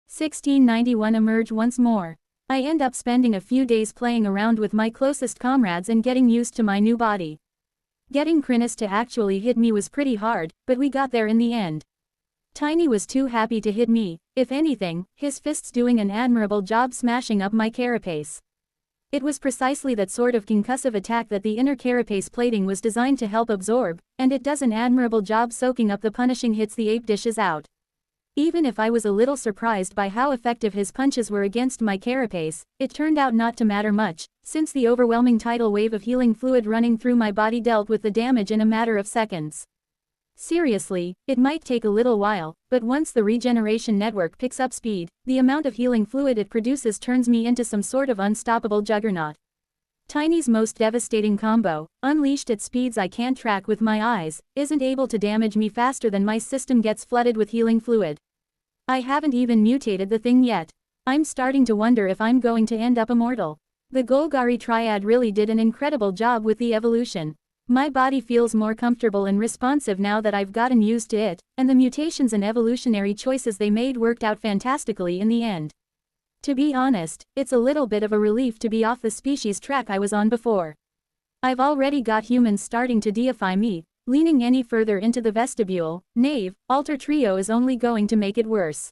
1691 emerge once more. I end up spending a few days playing around with my closest comrades and getting used to my new body. Getting Chrysalis to actually hit me was pretty hard, but we got there in the end. Tiny was too happy to hit me, if anything, his fists doing an admirable job smashing up my carapace. It was precisely that sort of concussive attack that the inner carapace plating was designed to help absorb, and it does an admirable job soaking up the punishing hits the ape dishes out. Even if I was a little surprised by how effective his punches were against my carapace, it turned out not to matter much, since the overwhelming tidal wave of healing fluid running through my body dealt with the damage in a matter of seconds. Seriously, it might take a little while, but once the regeneration network picks up speed, the amount of healing fluid it produces turns me into some sort of unstoppable juggernaut. Tiny's most devastating combo, unleashed at speeds I can't track with my eyes, isn't able to damage me faster than my system gets flooded with healing fluid. I haven't even mutated the thing yet. I'm starting to wonder if I'm going to end up immortal. The Golgari Triad really did an incredible job with the evolution. My body feels more comfortable and responsive now that I've gotten used to it, and the mutations and evolutionary choices they made worked out fantastically in the end. To be honest, it's a little bit of a relief to be off the species track I was on before. I've already got humans starting to deify me. Leaning any further into the vestibule, Knave, Alter Trio is only going to make it worse.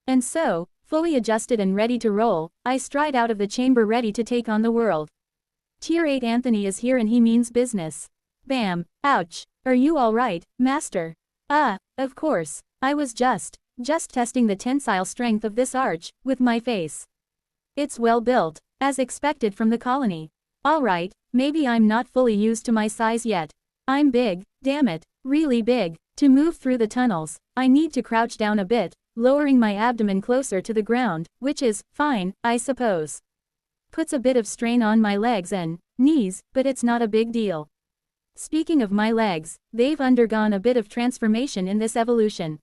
And so, fully adjusted and ready to roll, I stride out of the chamber ready to take on the world. Tier 8 Anthony is here and he means business. Bam, ouch, are you alright, master? Of course, I was just testing the tensile strength of this arch, with my face. It's well built, as expected from the colony. Alright, maybe I'm not fully used to my size yet. I'm big, damn it, really big. To move through the tunnels, I need to crouch down a bit, lowering my abdomen closer to the ground, which is fine, I suppose. Puts a bit of strain on my legs and knees, but it's not a big deal. Speaking of my legs, they've undergone a bit of transformation in this evolution.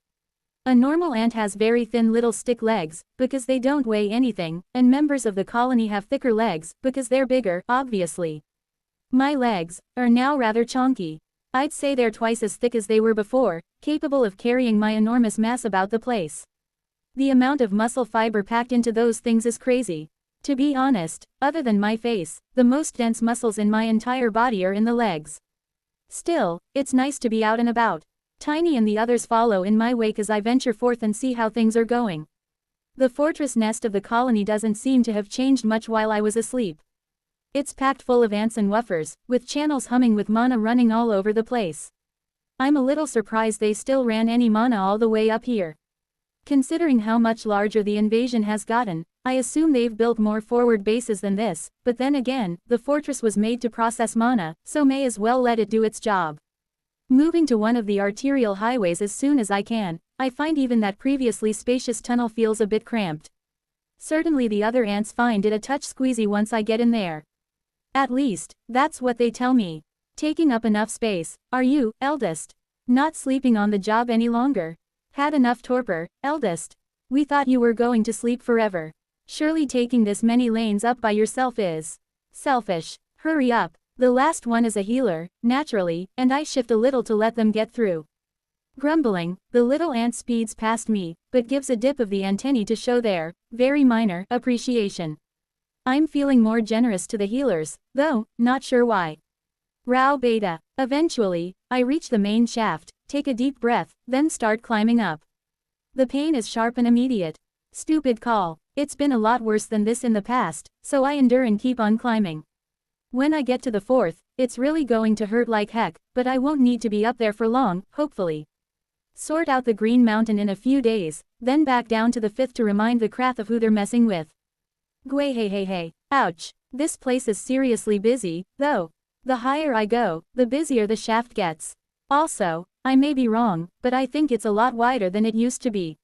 A normal ant has very thin little stick legs, because they don't weigh anything, and members of the colony have thicker legs, because they're bigger, obviously. My legs are now rather chonky. I'd say they're twice as thick as they were before, capable of carrying my enormous mass about the place. The amount of muscle fiber packed into those things is crazy. To be honest, other than my face, the most dense muscles in my entire body are in the legs. Still, it's nice to be out and about. Tiny and the others follow in my wake as I venture forth and see how things are going. The fortress nest of the colony doesn't seem to have changed much while I was asleep. It's packed full of ants and woofers, with channels humming with mana running all over the place. I'm a little surprised they still ran any mana all the way up here. Considering how much larger the invasion has gotten, I assume they've built more forward bases than this, but then again, the fortress was made to process mana, so may as well let it do its job. Moving to one of the arterial highways as soon as I can, I find even that previously spacious tunnel feels a bit cramped. Certainly the other ants find it a touch squeezy once I get in there. At least, that's what they tell me. Taking up enough space, are you, eldest? Not sleeping on the job any longer? Had enough torpor, eldest? We thought you were going to sleep forever. Surely taking this many lanes up by yourself is selfish. Hurry up. The last one is a healer, naturally, and I shift a little to let them get through. Grumbling, the little ant speeds past me, but gives a dip of the antennae to show their very minor appreciation. I'm feeling more generous to the healers, though, not sure why. Rao Beta. Eventually, I reach the main shaft, take a deep breath, then start climbing up. The pain is sharp and immediate. Stupid call. It's been a lot worse than this in the past, so I endure and keep on climbing. When I get to the fourth, it's really going to hurt like heck, but I won't need to be up there for long, hopefully. Sort out the Green Mountain in a few days, then back down to the fifth to remind the Krath of who they're messing with. Gway hey. Ouch. This place is seriously busy, though. The higher I go, the busier the shaft gets. Also, I may be wrong, but I think it's a lot wider than it used to be.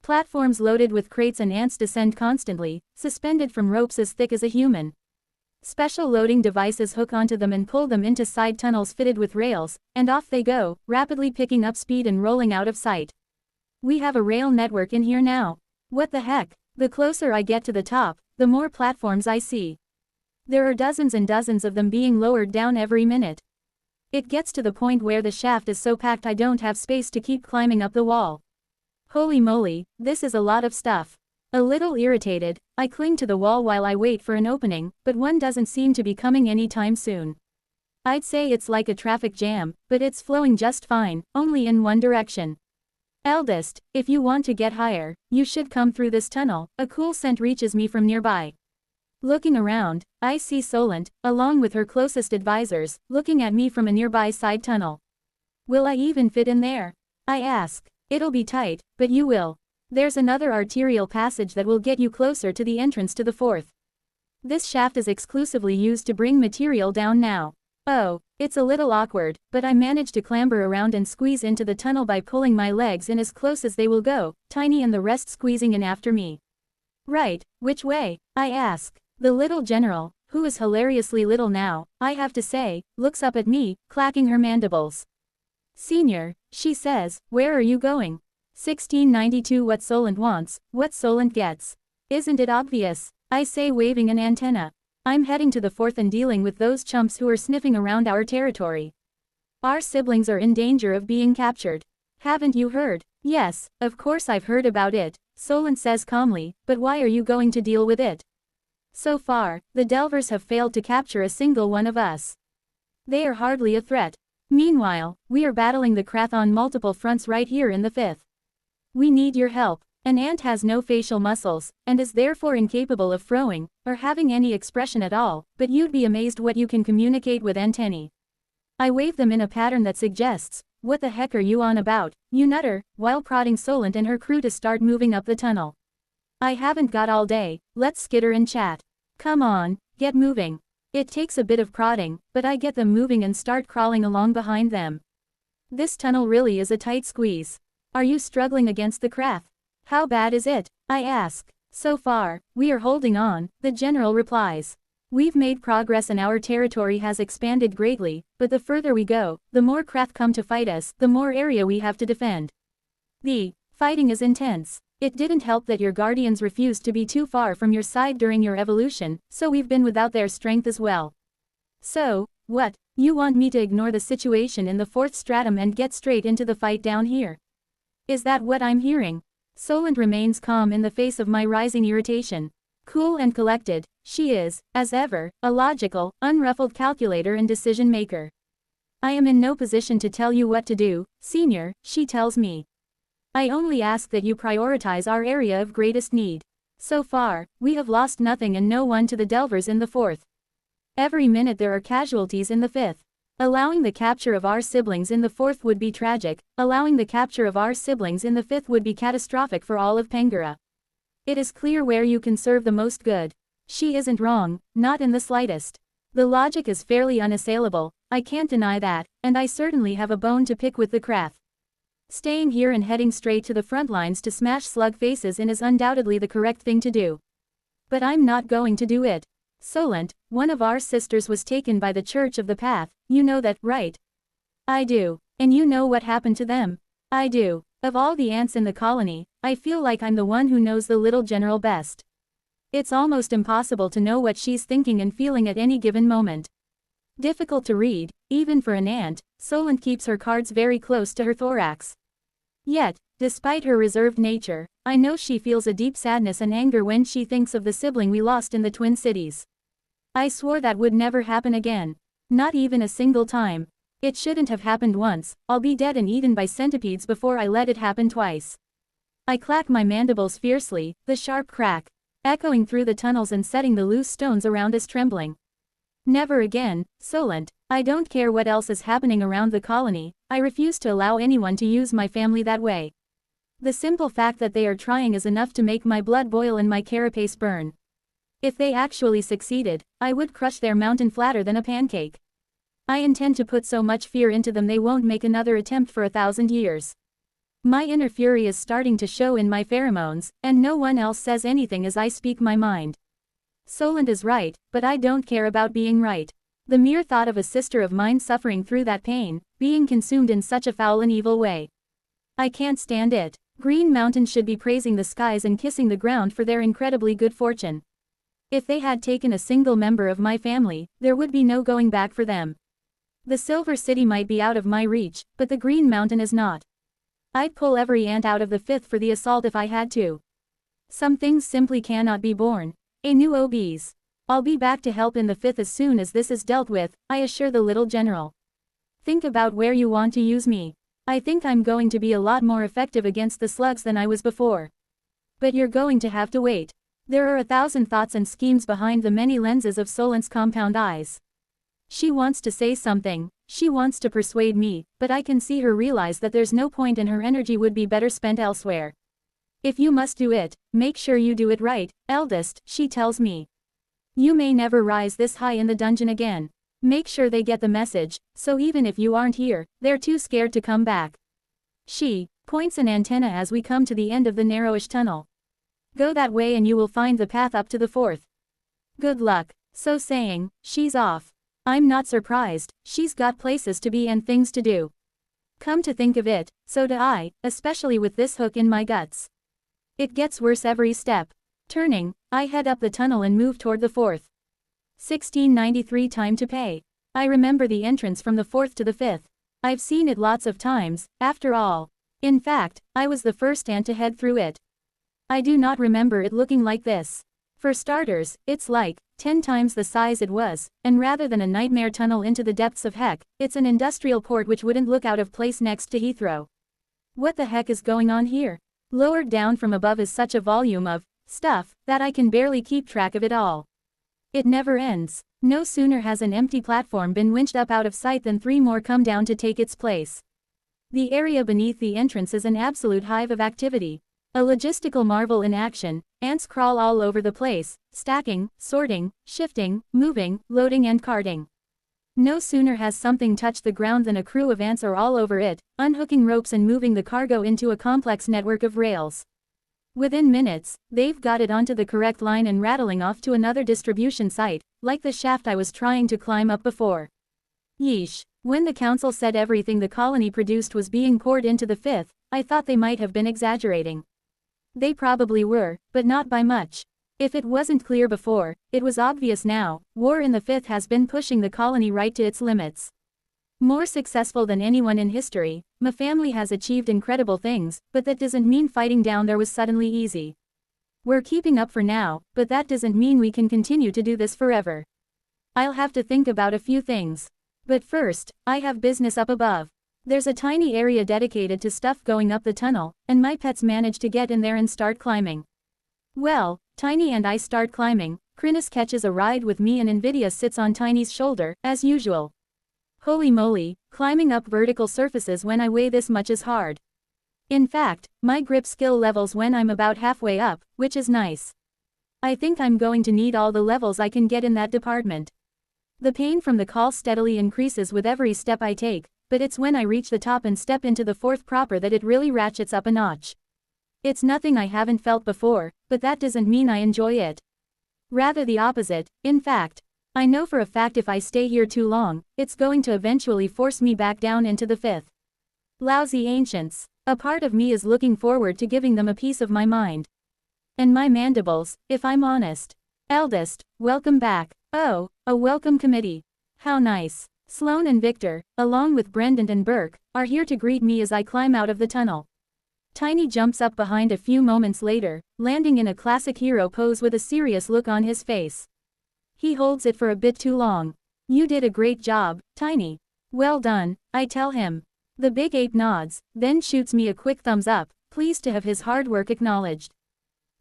Platforms loaded with crates and ants descend constantly, suspended from ropes as thick as a human. Special loading devices hook onto them and pull them into side tunnels fitted with rails, and off they go, rapidly picking up speed and rolling out of sight. We have a rail network in here now. What the heck? The closer I get to the top, the more platforms I see. There are dozens and dozens of them being lowered down every minute. It gets to the point where the shaft is so packed I don't have space to keep climbing up the wall. Holy moly, this is a lot of stuff. A little irritated, I cling to the wall while I wait for an opening, but one doesn't seem to be coming anytime soon. I'd say it's like a traffic jam, but it's flowing just fine, only in one direction. Eldest, if you want to get higher, you should come through this tunnel. A cool scent reaches me from nearby. Looking around, I see Solent, along with her closest advisors, looking at me from a nearby side tunnel. Will I even fit in there? I ask. It'll be tight, but you will. There's another arterial passage that will get you closer to the entrance to the fourth. This shaft is exclusively used to bring material down now. Oh, it's a little awkward, but I manage to clamber around and squeeze into the tunnel by pulling my legs in as close as they will go, Tiny and the rest squeezing in after me. Right, which way? I ask. The little general, who is hilariously little now, I have to say, looks up at me, clacking her mandibles. Senior, she says, where are you going? 1692. What Solent wants, what Solent gets. Isn't it obvious? I say, waving an antenna. I'm heading to the fourth and dealing with those chumps who are sniffing around our territory. Our siblings are in danger of being captured. Haven't you heard? Yes, of course I've heard about it, Solent says calmly, but why are you going to deal with it? So far, the Delvers have failed to capture a single one of us. They are hardly a threat. Meanwhile, we are battling the Krath on multiple fronts right here in the fifth. We need your help. An ant has no facial muscles, and is therefore incapable of throwing, or having any expression at all, but you'd be amazed what you can communicate with antennae. I wave them in a pattern that suggests, what the heck are you on about, you nutter, while prodding Solent and her crew to start moving up the tunnel. I haven't got all day, let's skitter and chat. Come on, get moving. It takes a bit of prodding, but I get them moving and start crawling along behind them. This tunnel really is a tight squeeze. Are you struggling against the Krath? How bad is it? I ask. So far, we are holding on, the general replies. We've made progress and our territory has expanded greatly, but the further we go, the more Krath come to fight us, the more area we have to defend. The fighting is intense. It didn't help that your guardians refused to be too far from your side during your evolution, so we've been without their strength as well. So, what? You want me to ignore the situation in the fourth stratum and get straight into the fight down here? Is that what I'm hearing? Solent remains calm in the face of my rising irritation. Cool and collected, she is, as ever, a logical, unruffled calculator and decision maker. I am in no position to tell you what to do, Senior, she tells me. I only ask that you prioritize our area of greatest need. So far, we have lost nothing and no one to the Delvers in the fourth. Every minute there are casualties in the fifth. Allowing the capture of our siblings in the fourth would be tragic, allowing the capture of our siblings in the fifth would be catastrophic for all of Pangara. It is clear where you can serve the most good. She isn't wrong, not in the slightest. The logic is fairly unassailable, I can't deny that, and I certainly have a bone to pick with the Krath. Staying here and heading straight to the front lines to smash slug faces in is undoubtedly the correct thing to do. But I'm not going to do it. Solent, one of our sisters was taken by the Church of the Path, you know that, right? I do. And you know what happened to them? I do. Of all the ants in the colony, I feel like I'm the one who knows the little general best. It's almost impossible to know what she's thinking and feeling at any given moment. Difficult to read, even for an ant, Solent keeps her cards very close to her thorax. Yet, despite her reserved nature, I know she feels a deep sadness and anger when she thinks of the sibling we lost in the Twin Cities. I swore that would never happen again. Not even a single time. It shouldn't have happened once, I'll be dead and eaten by centipedes before I let it happen twice. I clack my mandibles fiercely, the sharp crack, echoing through the tunnels and setting the loose stones around us trembling. Never again, Solent, I don't care what else is happening around the colony, I refuse to allow anyone to use my family that way. The simple fact that they are trying is enough to make my blood boil and my carapace burn. If they actually succeeded, I would crush their mountain flatter than a pancake. I intend to put so much fear into them they won't make another attempt for 1,000 years. My inner fury is starting to show in my pheromones, and no one else says anything as I speak my mind. Solent is right, but I don't care about being right. The mere thought of a sister of mine suffering through that pain, being consumed in such a foul and evil way. I can't stand it. Green Mountain should be praising the skies and kissing the ground for their incredibly good fortune. If they had taken a single member of my family, there would be no going back for them. The Silver City might be out of my reach, but the Green Mountain is not. I'd pull every ant out of the 5th for the assault if I had to. Some things simply cannot be born. A new obese. I'll be back to help in the 5th as soon as this is dealt with, I assure the little general. Think about where you want to use me. I think I'm going to be a lot more effective against the slugs than I was before. But you're going to have to wait. There are 1,000 thoughts and schemes behind the many lenses of Solent's compound eyes. She wants to say something, she wants to persuade me, but I can see her realize that there's no point and her energy would be better spent elsewhere. If you must do it, make sure you do it right, eldest, she tells me. You may never rise this high in the dungeon again. Make sure they get the message, so even if you aren't here, they're too scared to come back. She points an antenna as we come to the end of the narrowish tunnel. Go that way and you will find the path up to the 4th. Good luck. So saying, she's off. I'm not surprised, she's got places to be and things to do. Come to think of it, so do I, especially with this hook in my guts. It gets worse every step. Turning, I head up the tunnel and move toward the 4th. 1693 time to pay. I remember the entrance from the 4th to the 5th. I've seen it lots of times, after all. In fact, I was the first ant to head through it. I do not remember it looking like this. For starters, it's like 10 times the size it was, and rather than a nightmare tunnel into the depths of heck, it's an industrial port which wouldn't look out of place next to Heathrow. What the heck is going on here? Lowered down from above is such a volume of stuff that I can barely keep track of it all. It never ends. No sooner has an empty platform been winched up out of sight than 3 more come down to take its place. The area beneath the entrance is an absolute hive of activity. A logistical marvel in action. Ants crawl all over the place, stacking, sorting, shifting, moving, loading and carting. No sooner has something touched the ground than a crew of ants are all over it, unhooking ropes and moving the cargo into a complex network of rails. Within minutes, they've got it onto the correct line and rattling off to another distribution site, like the shaft I was trying to climb up before. Yeesh. When the council said everything the colony produced was being poured into the 5th, I thought they might have been exaggerating. They probably were, but not by much. If it wasn't clear before, it was obvious now. War in the 5th has been pushing the colony right to its limits. More successful than anyone in history, my family has achieved incredible things, but that doesn't mean fighting down there was suddenly easy. We're keeping up for now, but that doesn't mean we can continue to do this forever. I'll have to think about a few things. But first, I have business up above. There's a tiny area dedicated to stuff going up the tunnel, and my pets manage to get in there and start climbing. Well, Tiny and I start climbing. Chrysalis catches a ride with me and Invidia sits on Tiny's shoulder, as usual. Holy moly, climbing up vertical surfaces when I weigh this much is hard. In fact, my grip skill levels when I'm about halfway up, which is nice. I think I'm going to need all the levels I can get in that department. The pain from the call steadily increases with every step I take, but it's when I reach the top and step into the 4th proper that it really ratchets up a notch. It's nothing I haven't felt before, but that doesn't mean I enjoy it. Rather the opposite, in fact. I know for a fact if I stay here too long, it's going to eventually force me back down into the 5th. Lousy ancients. A part of me is looking forward to giving them a piece of my mind. And my mandibles, if I'm honest. Eldest, welcome back. Oh, a welcome committee. How nice. Sloane and Victor, along with Brendan and Burke, are here to greet me as I climb out of the tunnel. Tiny jumps up behind a few moments later, landing in a classic hero pose with a serious look on his face. He holds it for a bit too long. You did a great job, Tiny. Well done, I tell him. The big ape nods, then shoots me a quick thumbs up, pleased to have his hard work acknowledged.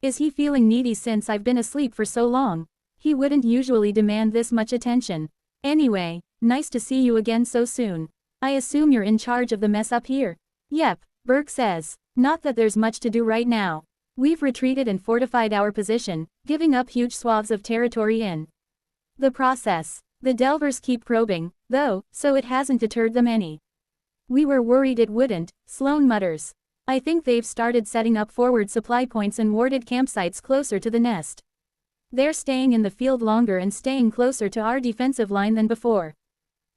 Is he feeling needy since I've been asleep for so long? He wouldn't usually demand this much attention. Anyway, nice to see you again so soon. I assume you're in charge of the mess up here? Yep, Burke says. Not that there's much to do right now. We've retreated and fortified our position, giving up huge swaths of territory in the process. The Delvers keep probing, though, so it hasn't deterred them any. We were worried it wouldn't, Sloane mutters. I think they've started setting up forward supply points and warded campsites closer to the nest. They're staying in the field longer and staying closer to our defensive line than before.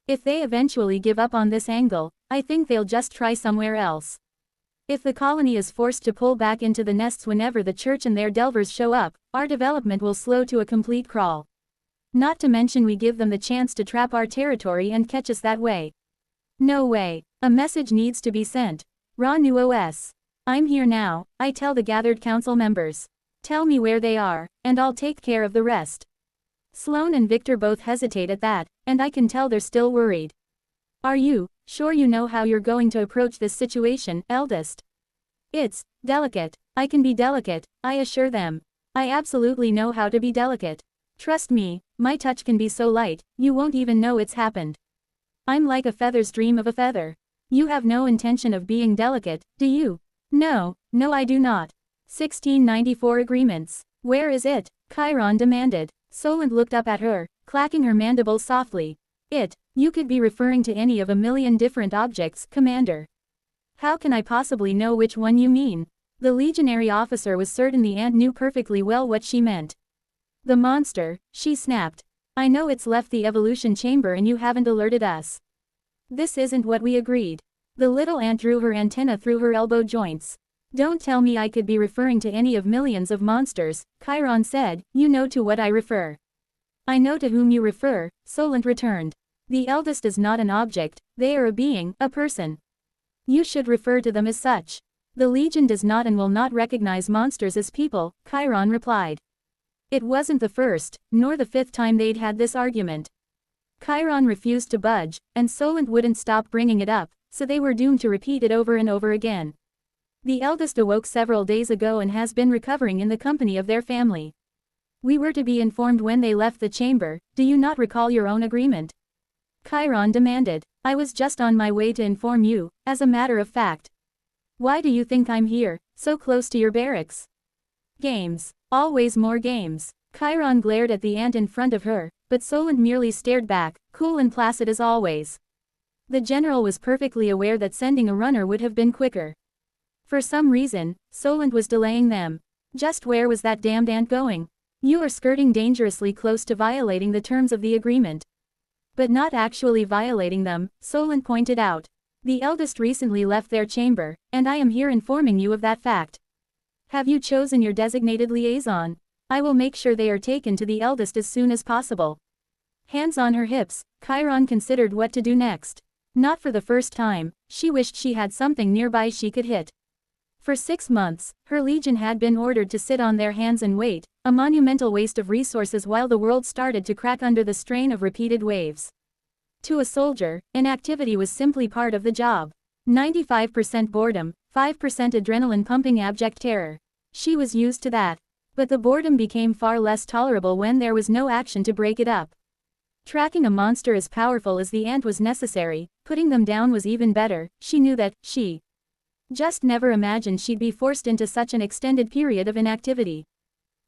If they eventually give up on this angle, I think they'll just try somewhere else. If the colony is forced to pull back into the nests whenever the church and their Delvers show up, our development will slow to a complete crawl. Not to mention we give them the chance to trap our territory and catch us that way. No way. A message needs to be sent. Raw new OS. I'm here now, I tell the gathered council members. Tell me where they are, and I'll take care of the rest. Sloane and Victor both hesitate at that, and I can tell they're still worried. Are you sure you know how you're going to approach this situation, eldest? It's delicate. I can be delicate, I assure them. I absolutely know how to be delicate. Trust me, my touch can be so light, you won't even know it's happened. I'm like a feather's dream of a feather. You have no intention of being delicate, do you? No, I do not. 1694 agreements. Where is it? Chiron demanded. Solent looked up at her, clacking her mandibles softly. You could be referring to any of a million different objects, Commander. How can I possibly know which one you mean? The legionary officer was certain the ant knew perfectly well what she meant. The monster, she snapped. I know it's left the evolution chamber and you haven't alerted us. This isn't what we agreed. The little ant drew her antenna through her elbow joints. Don't tell me I could be referring to any of millions of monsters, Chiron said, you know to what I refer. I know to whom you refer, Solent returned. The eldest is not an object, they are a being, a person. You should refer to them as such. The Legion does not and will not recognize monsters as people, Chiron replied. It wasn't the first, nor the fifth time they'd had this argument. Chiron refused to budge, and Solent wouldn't stop bringing it up, so they were doomed to repeat it over and over again. The eldest awoke several days ago and has been recovering in the company of their family. We were to be informed when they left the chamber, do you not recall your own agreement? Chiron demanded. I was just on my way to inform you, as a matter of fact. Why do you think I'm here, so close to your barracks? Games. Always more games. Chiron glared at the ant in front of her, but Solent merely stared back, cool and placid as always. The general was perfectly aware that sending a runner would have been quicker. For some reason, Solent was delaying them. Just where was that damned ant going? You are skirting dangerously close to violating the terms of the agreement. But not actually violating them, Solent pointed out. The eldest recently left their chamber, and I am here informing you of that fact. Have you chosen your designated liaison? I will make sure they are taken to the eldest as soon as possible. Hands on her hips, Chiron considered what to do next. Not for the first time, she wished she had something nearby she could hit. For 6 months, her legion had been ordered to sit on their hands and wait, a monumental waste of resources while the world started to crack under the strain of repeated waves. To a soldier, inactivity was simply part of the job. 95% boredom, 5% adrenaline-pumping abject terror. She was used to that. But the boredom became far less tolerable when there was no action to break it up. Tracking a monster as powerful as the ant was necessary, putting them down was even better. She knew that, she just never imagined she'd be forced into such an extended period of inactivity.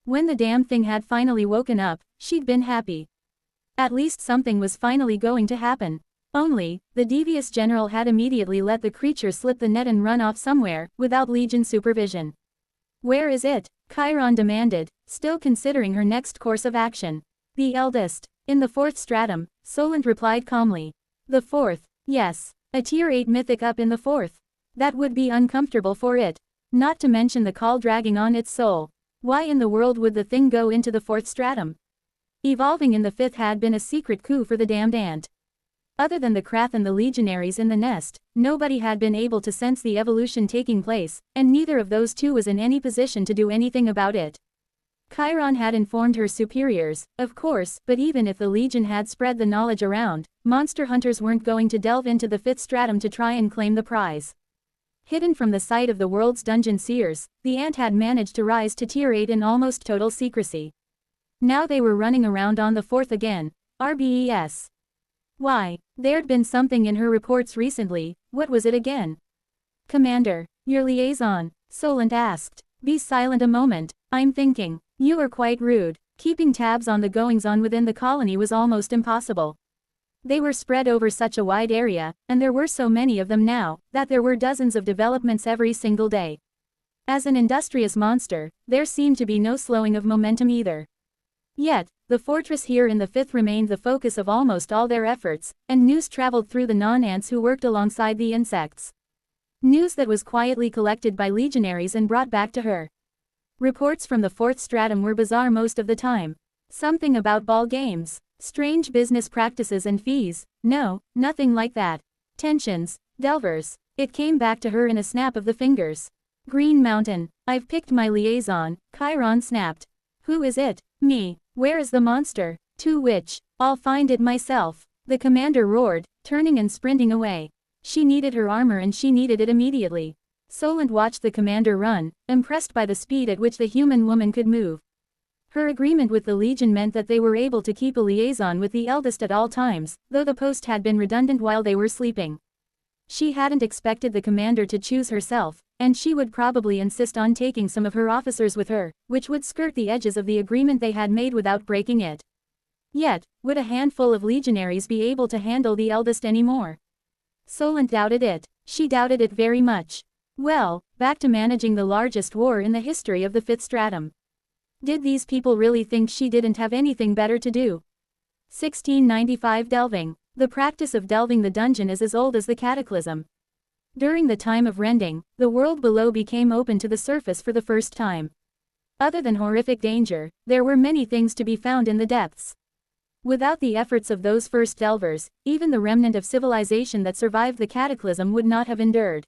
When the damn thing had finally woken up, she'd been happy. At least something was finally going to happen. Only, the devious general had immediately let the creature slip the net and run off somewhere, without Legion supervision. Where is it? Chiron demanded, still considering her next course of action. The eldest. In the 4th stratum, Solent replied calmly. The 4th, yes. A tier 8 mythic up in the 4th. That would be uncomfortable for it. Not to mention the call dragging on its soul. Why in the world would the thing go into the 4th stratum? Evolving in the 5th had been a secret coup for the damned ant. Other than the Krath and the legionaries in the nest, nobody had been able to sense the evolution taking place, and neither of those two was in any position to do anything about it. Chiron had informed her superiors, of course, but even if the Legion had spread the knowledge around, monster hunters weren't going to delve into the 5th stratum to try and claim the prize. Hidden from the sight of the world's dungeon seers, the ant had managed to rise to tier 8 in almost total secrecy. Now they were running around on the 4th again. RBES. Why? There'd been something in her reports recently. What was it again? Commander, your liaison, Solent asked. Be silent a moment, I'm thinking. You are quite rude. Keeping tabs on the goings-on within the colony was almost impossible. They were spread over such a wide area, and there were so many of them now, that there were dozens of developments every single day. As an industrious monster, there seemed to be no slowing of momentum either. Yet, the fortress here in the 5th remained the focus of almost all their efforts, and news traveled through the non-ants who worked alongside the insects. News that was quietly collected by legionaries and brought back to her. Reports from the 4th stratum were bizarre most of the time. Something about ball games, strange business practices and fees. No, nothing like that. Tensions, delvers, It came back to her in a snap of the fingers. Green Mountain. I've picked my liaison, Chiron snapped. Who is it? Me. Where is the monster? To which, I'll find it myself. The commander roared, turning and sprinting away. She needed her armor and she needed it immediately. Solent watched the commander run, impressed by the speed at which the human woman could move. Her agreement with the Legion meant that they were able to keep a liaison with the eldest at all times, though the post had been redundant while they were sleeping. She hadn't expected the commander to choose herself, and she would probably insist on taking some of her officers with her, which would skirt the edges of the agreement they had made without breaking it. Yet, would a handful of legionaries be able to handle the eldest anymore? Solent doubted it. She doubted it very much. Well, back to managing the largest war in the history of the Fifth Stratum. Did these people really think she didn't have anything better to do? 1695 Delving. The practice of delving the dungeon is as old as the cataclysm. During the time of rending, the world below became open to the surface for the first time. Other than horrific danger, there were many things to be found in the depths. Without the efforts of those first delvers, even the remnant of civilization that survived the cataclysm would not have endured.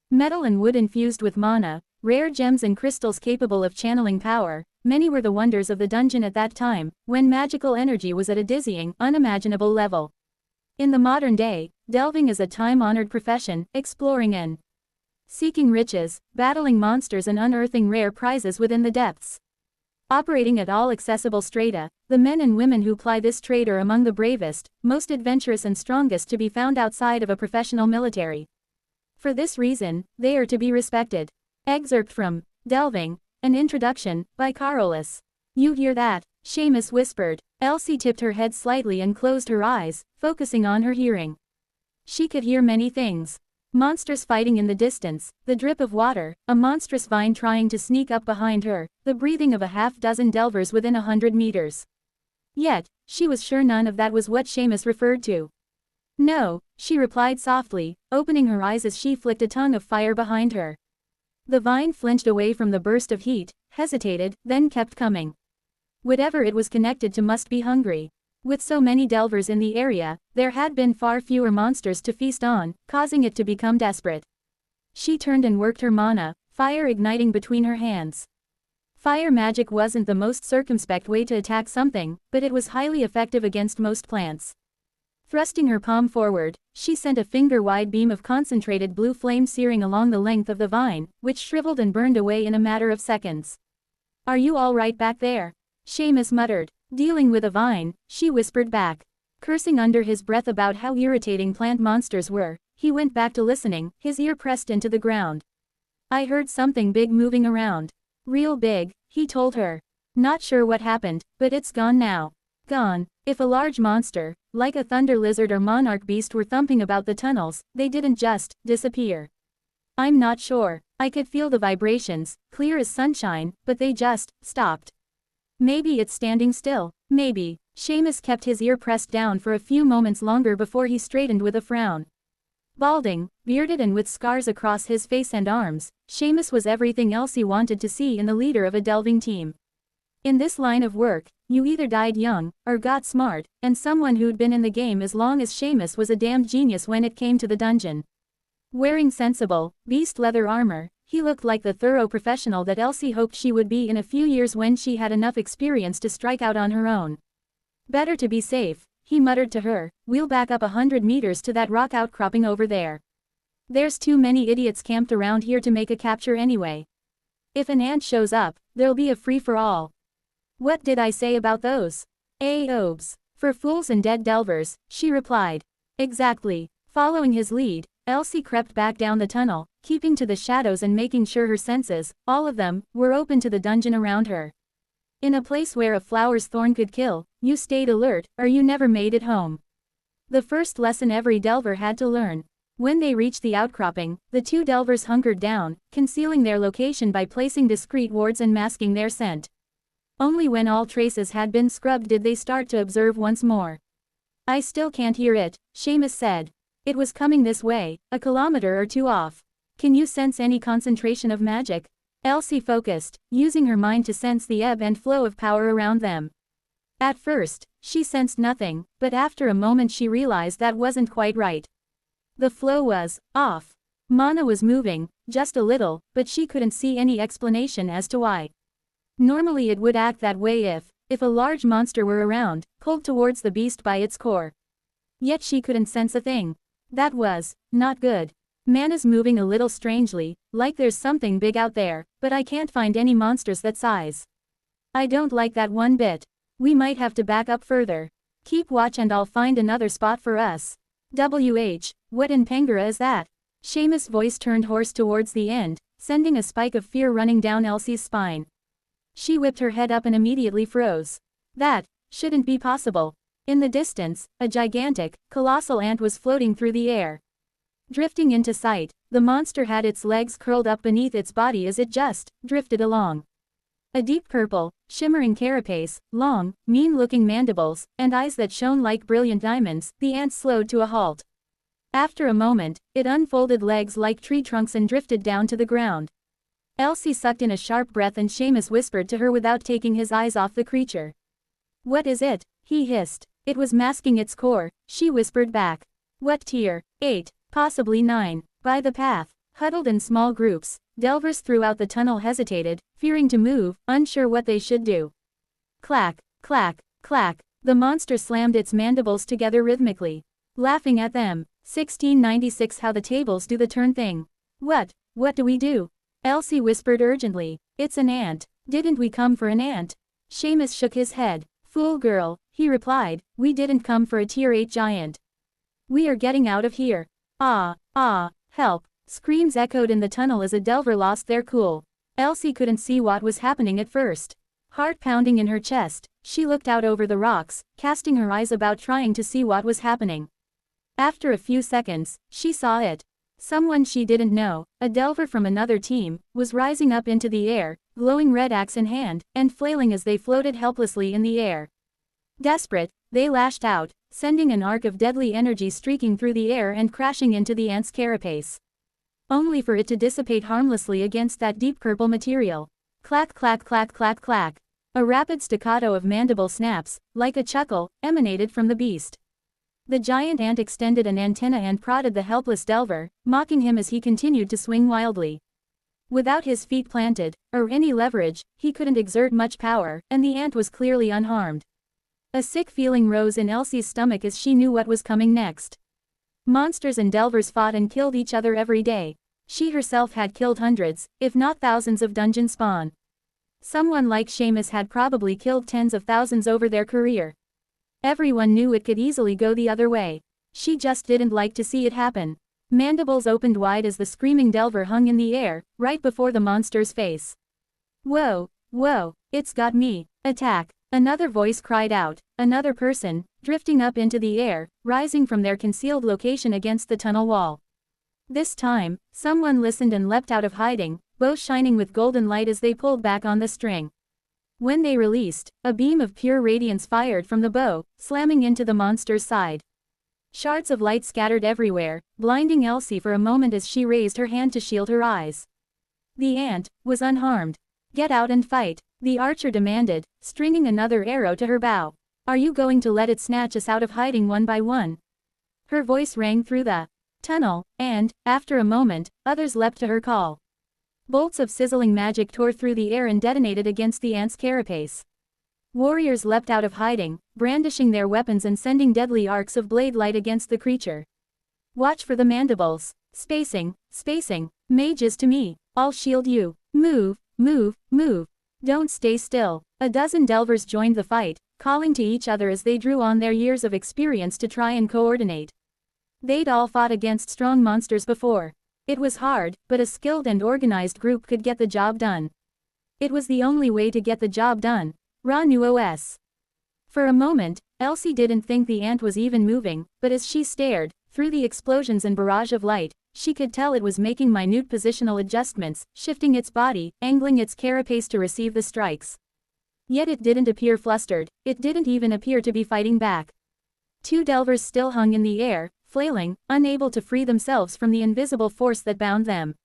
Metal and wood infused with mana, rare gems and crystals capable of channeling power, many were the wonders of the dungeon at that time, when magical energy was at a dizzying, unimaginable level. In the modern day, delving is a time-honored profession, exploring and seeking riches, battling monsters and unearthing rare prizes within the depths. Operating at all accessible strata, the men and women who ply this trade are among the bravest, most adventurous and strongest to be found outside of a professional military. For this reason, they are to be respected. Excerpt from Delving, an Introduction, by Chrysalis. You hear that? Seamus whispered. Elsie tipped her head slightly and closed her eyes, focusing on her hearing. She could hear many things. Monsters fighting in the distance, the drip of water, a monstrous vine trying to sneak up behind her, the breathing of a half-dozen delvers within 100 meters. Yet, she was sure none of that was what Seamus referred to. No, she replied softly, opening her eyes as she flicked a tongue of fire behind her. The vine flinched away from the burst of heat, hesitated, then kept coming. Whatever it was connected to must be hungry. With so many delvers in the area, there had been far fewer monsters to feast on, causing it to become desperate. She turned and worked her mana, fire igniting between her hands. Fire magic wasn't the most circumspect way to attack something, but it was highly effective against most plants. Thrusting her palm forward, she sent a finger-wide beam of concentrated blue flame searing along the length of the vine, which shriveled and burned away in a matter of seconds. Are you all right back there? Seamus muttered. Dealing with a vine, she whispered back. Cursing under his breath about how irritating plant monsters were, he went back to listening, his ear pressed into the ground. I heard something big moving around. Real big, he told her. Not sure what happened, but it's gone now. Gone. If a large monster, like a thunder lizard or monarch beast were thumping about the tunnels, they didn't just disappear. I'm not sure. I could feel the vibrations, clear as sunshine, but they just stopped. Maybe it's standing still. Maybe. Seamus kept his ear pressed down for a few moments longer before he straightened with a frown. Balding, bearded and with scars across his face and arms, Seamus was everything Elsie wanted to see in the leader of a delving team. In this line of work, you either died young, or got smart, and someone who'd been in the game as long as Seamus was a damned genius when it came to the dungeon. Wearing sensible, beast leather armor, he looked like the thorough professional that Elsie hoped she would be in a few years when she had enough experience to strike out on her own. Better to be safe, he muttered to her, we'll back up 100 meters to that rock outcropping over there. There's too many idiots camped around here to make a capture anyway. If an ant shows up, there'll be a free-for-all. What did I say about those? Obes. For fools and dead delvers, she replied. Exactly. Following his lead, Elsie crept back down the tunnel, keeping to the shadows and making sure her senses, all of them, were open to the dungeon around her. In a place where a flower's thorn could kill, you stayed alert, or you never made it home. The first lesson every delver had to learn. When they reached the outcropping, the two delvers hunkered down, concealing their location by placing discreet wards and masking their scent. Only when all traces had been scrubbed did they start to observe once more. I still can't hear it, Seamus said. It was coming this way, a kilometer or two off. Can you sense any concentration of magic? Elsie focused, using her mind to sense the ebb and flow of power around them. At first, she sensed nothing, but after a moment she realized that wasn't quite right. The flow was off. Mana was moving, just a little, but she couldn't see any explanation as to why. Normally it would act that way if a large monster were around, pulled towards the beast by its core. Yet she couldn't sense a thing. That was not good. Mana's moving a little strangely, like there's something big out there, but I can't find any monsters that size. I don't like that one bit. We might have to back up further. Keep watch and I'll find another spot for us. What in Pangara is that? Seamus' voice turned hoarse towards the end, sending a spike of fear running down Elsie's spine. She whipped her head up and immediately froze. That shouldn't be possible. In the distance, a gigantic, colossal ant was floating through the air. Drifting into sight, the monster had its legs curled up beneath its body as it just drifted along. A deep purple, shimmering carapace, long, mean-looking mandibles, and eyes that shone like brilliant diamonds, the ant slowed to a halt. After a moment, it unfolded legs like tree trunks and drifted down to the ground. Elsie sucked in a sharp breath and Seamus whispered to her without taking his eyes off the creature. "What is it?" he hissed. "It was masking its core," she whispered back. "What tier? 8, possibly 9. By the path." Huddled in small groups, delvers throughout the tunnel hesitated, fearing to move, unsure what they should do. Clack, clack, clack, the monster slammed its mandibles together rhythmically. Laughing at them. 1696 How the tables do the turn thing. What do we do?" Elsie whispered urgently. "It's an ant. Didn't we come for an ant?" Seamus shook his head. "Fool girl," he replied, "we didn't come for a tier 8 giant. We are getting out of here." Help. Screams echoed in the tunnel as a delver lost their cool. Elsie couldn't see what was happening at first. Heart pounding in her chest, she looked out over the rocks, casting her eyes about trying to see what was happening. After a few seconds, she saw it. Someone she didn't know, a delver from another team, was rising up into the air, glowing red axe in hand, and flailing as they floated helplessly in the air. Desperate, they lashed out, sending an arc of deadly energy streaking through the air and crashing into the ant's carapace. Only for it to dissipate harmlessly against that deep purple material. Clack clack clack clack clack. A rapid staccato of mandible snaps, like a chuckle, emanated from the beast. The giant ant extended an antenna and prodded the helpless delver, mocking him as he continued to swing wildly. Without his feet planted, or any leverage, he couldn't exert much power, and the ant was clearly unharmed. A sick feeling rose in Elsie's stomach as she knew what was coming next. Monsters and delvers fought and killed each other every day. She herself had killed hundreds, if not thousands of dungeon spawn. Someone like Seamus had probably killed tens of thousands over their career. Everyone knew it could easily go the other way. She just didn't like to see it happen. Mandibles opened wide as the screaming delver hung in the air, right before the monster's face. "Whoa, it's got me. Attack." Another voice cried out, another person, drifting up into the air, rising from their concealed location against the tunnel wall. This time, someone listened and leapt out of hiding, both shining with golden light as they pulled back on the string. When they released, a beam of pure radiance fired from the bow, slamming into the monster's side. Shards of light scattered everywhere, blinding Elsie for a moment as she raised her hand to shield her eyes. The ant was unharmed. "Get out and fight," the archer demanded, stringing another arrow to her bow. "Are you going to let it snatch us out of hiding one by one?" Her voice rang through the tunnel, and, after a moment, others leapt to her call. Bolts of sizzling magic tore through the air and detonated against the ant's carapace. Warriors leapt out of hiding, brandishing their weapons and sending deadly arcs of blade light against the creature. "Watch for the mandibles. Spacing. Mages to me. I'll shield you. Move. Don't stay still." A dozen delvers joined the fight, calling to each other as they drew on their years of experience to try and coordinate. They'd all fought against strong monsters before. It was hard, but a skilled and organized group could get the job done. It was the only way to get the job done. Ra knew OS. For a moment, Elsie didn't think the ant was even moving, but as she stared, through the explosions and barrage of light, she could tell it was making minute positional adjustments, shifting its body, angling its carapace to receive the strikes. Yet it didn't appear flustered, it didn't even appear to be fighting back. Two delvers still hung in the air, flailing, unable to free themselves from the invisible force that bound them.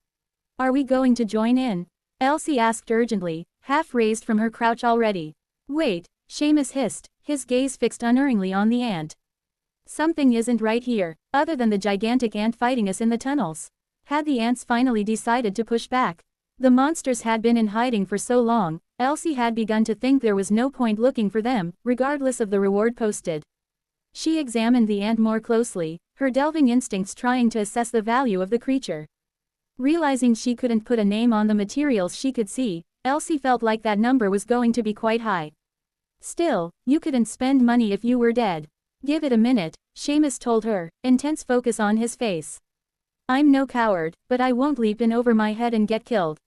"Are we going to join in?" Elsie asked urgently, half raised from her crouch already. "Wait," Seamus hissed, his gaze fixed unerringly on the ant. "Something isn't right here, other than the gigantic ant fighting us in the tunnels. Had the ants finally decided to push back? The monsters had been in hiding for so long, Elsie had begun to think there was no point looking for them, regardless of the reward posted. She examined the ant more closely, her delving instincts trying to assess the value of the creature. Realizing she couldn't put a name on the materials she could see, Elsie felt like that number was going to be quite high. Still, you couldn't spend money if you were dead. Give it a minute, Seamus told her, intense focus on his face. I'm no coward, but I won't leap in over my head and get killed.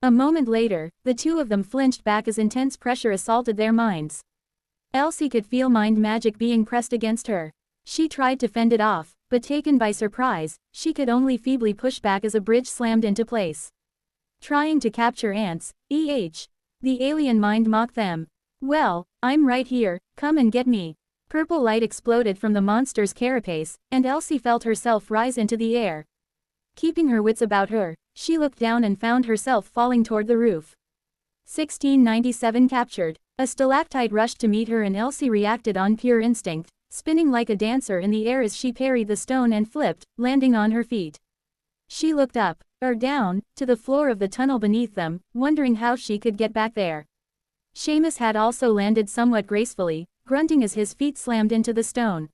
A moment later, the two of them flinched back as intense pressure assaulted their minds. Elsie could feel mind magic being pressed against her. She tried to fend it off, but taken by surprise, she could only feebly push back as a bridge slammed into place. Trying to capture ants, the alien mind mocked them. Well, I'm right here, come and get me. Purple light exploded from the monster's carapace, and Elsie felt herself rise into the air. Keeping her wits about her, she looked down and found herself falling toward the roof. 1697 captured. A stalactite rushed to meet her and Elsie reacted on pure instinct, spinning like a dancer in the air as she parried the stone and flipped, landing on her feet. She looked up, or down, to the floor of the tunnel beneath them, wondering how she could get back there. Seamus had also landed somewhat gracefully, grunting as his feet slammed into the stone.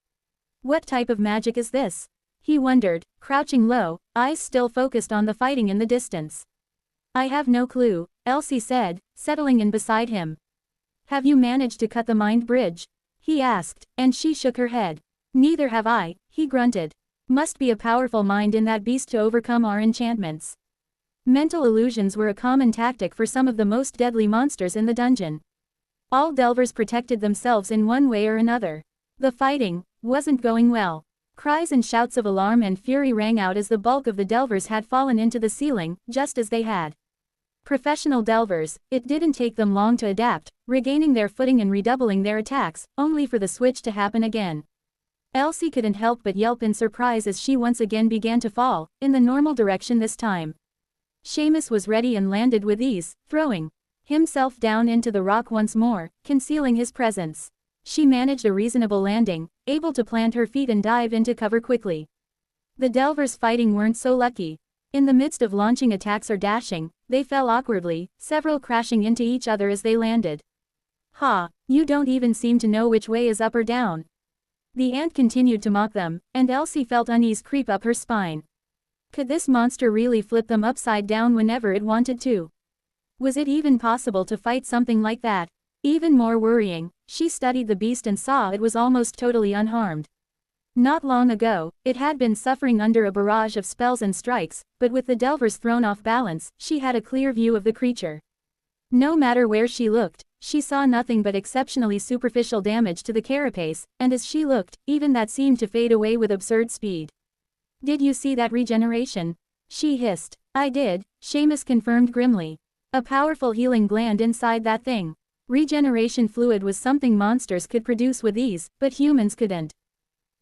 What type of magic is this? He wondered, crouching low, eyes still focused on the fighting in the distance. I have no clue, Elsie said, settling in beside him. Have you managed to cut the mind bridge? He asked, and she shook her head. Neither have I, he grunted. Must be a powerful mind in that beast to overcome our enchantments. Mental illusions were a common tactic for some of the most deadly monsters in the dungeon. All delvers protected themselves in one way or another. The fighting wasn't going well. Cries and shouts of alarm and fury rang out as the bulk of the delvers had fallen into the ceiling, just as they had. Professional delvers, it didn't take them long to adapt, regaining their footing and redoubling their attacks, only for the switch to happen again. Elsie couldn't help but yelp in surprise as she once again began to fall, in the normal direction this time. Seamus was ready and landed with ease, throwing himself down into the rock once more, concealing his presence. She managed a reasonable landing, able to plant her feet and dive into cover quickly. The delvers fighting weren't so lucky. In the midst of launching attacks or dashing, they fell awkwardly, several crashing into each other as they landed. Ha, you don't even seem to know which way is up or down. The ant continued to mock them, and Elsie felt unease creep up her spine. Could this monster really flip them upside down whenever it wanted to? Was it even possible to fight something like that? Even more worrying, she studied the beast and saw it was almost totally unharmed. Not long ago, it had been suffering under a barrage of spells and strikes, but with the delvers thrown off balance, she had a clear view of the creature. No matter where she looked, she saw nothing but exceptionally superficial damage to the carapace, and as she looked, even that seemed to fade away with absurd speed. Did you see that regeneration? She hissed. I did, Seamus confirmed grimly. A powerful healing gland inside that thing. Regeneration fluid was something monsters could produce with ease, but humans couldn't.